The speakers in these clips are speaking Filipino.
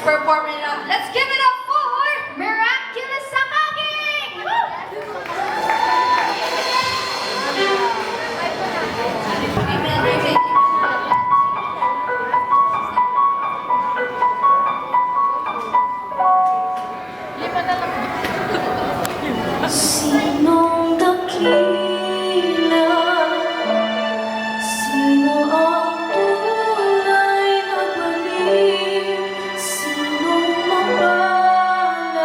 performing up. Let's give it up for Miraculous Sakaging! Sinong dakila? Sino ang tunay na balik? Sinong mapalad?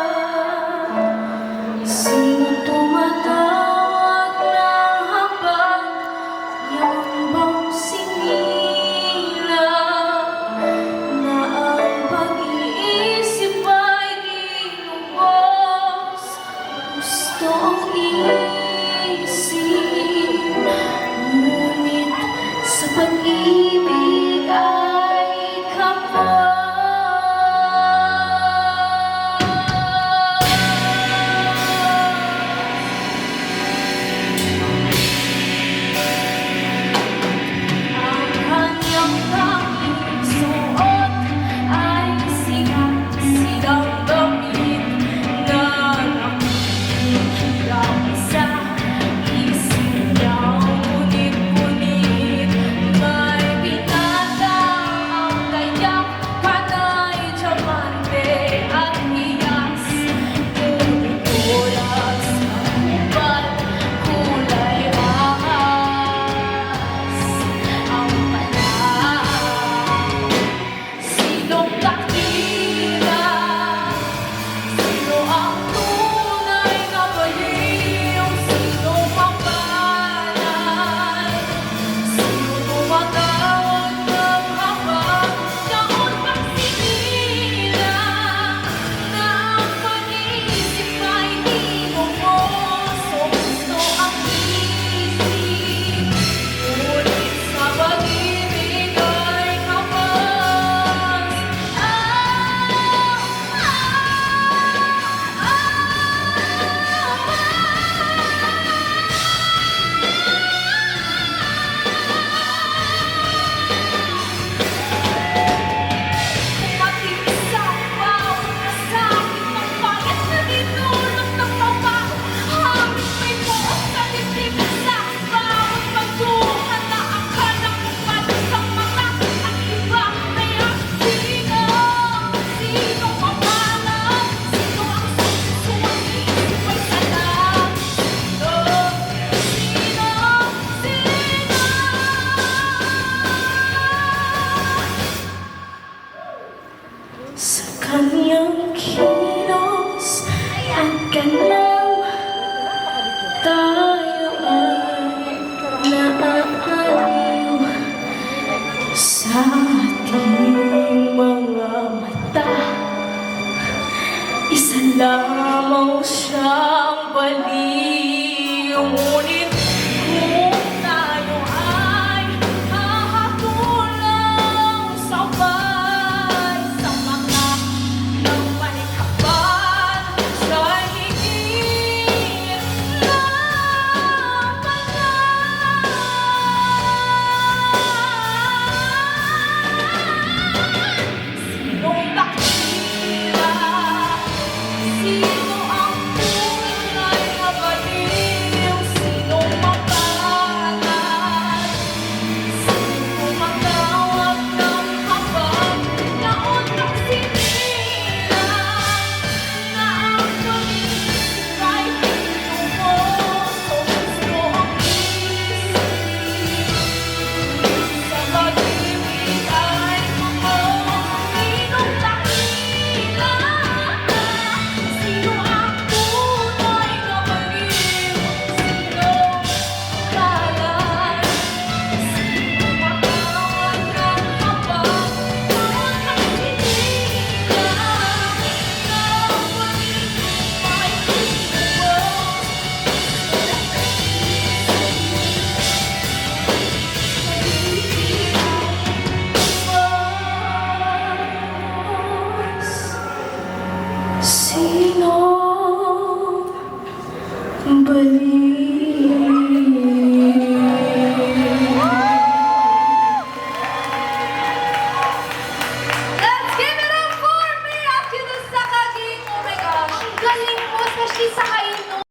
Sino tumatawag ng habag? Yung bang singila na ang pag-iisip ay ginubos? Gusto ang isip, ngunit sa pag-ibig ay kapal. Ang kanyang tanging suot ay sigang damit na nakikilap sa isip niya. Ngunit-ngunit may binata ang kanyang panay, diamante at hiyas. Oras ang ubal, kulay ahas ang mata. Sinong dakila? Sino ang tunay na baliw? Sino mapalad? Sino tumatawag ng habag? Noon pang sinila na ang pag-iisip ay ginubos. Gusto ang isip, ngunit sa pag-ibig ay kapag. Matigsang bawat kasakit ng pangit na dinulot ng babae. Hangit may buos sa dibdib sa bawat pagsukat na akala kong palusang mata at iba. Kaya sino mapalad? Sino ang sususuwang isip ay salam? Sa kanyang kilos at galaw, tayo ay naaaliw sa ating mga mata. Isa lamang siyang baliw, ngunit kung tayo ay hahatulang sabay sa mga ng panikhaban sa higit na sinong dakila? Sino ang tunay na baliw? Sino mapalad? Sino tumatawag ng habag? Noon pang sinila na ang pag-iisip ay ginubos. Gusto ang isip, sa pag-ibig ay kapag. Sinong dakila? Sino ang tunay na baliw? Sino mapalad? Sino tumatawag ng habag? Noon pang sinila na ang pag-ibig ay ginubos. Sino baliw? Let's give it up for me! isa kayo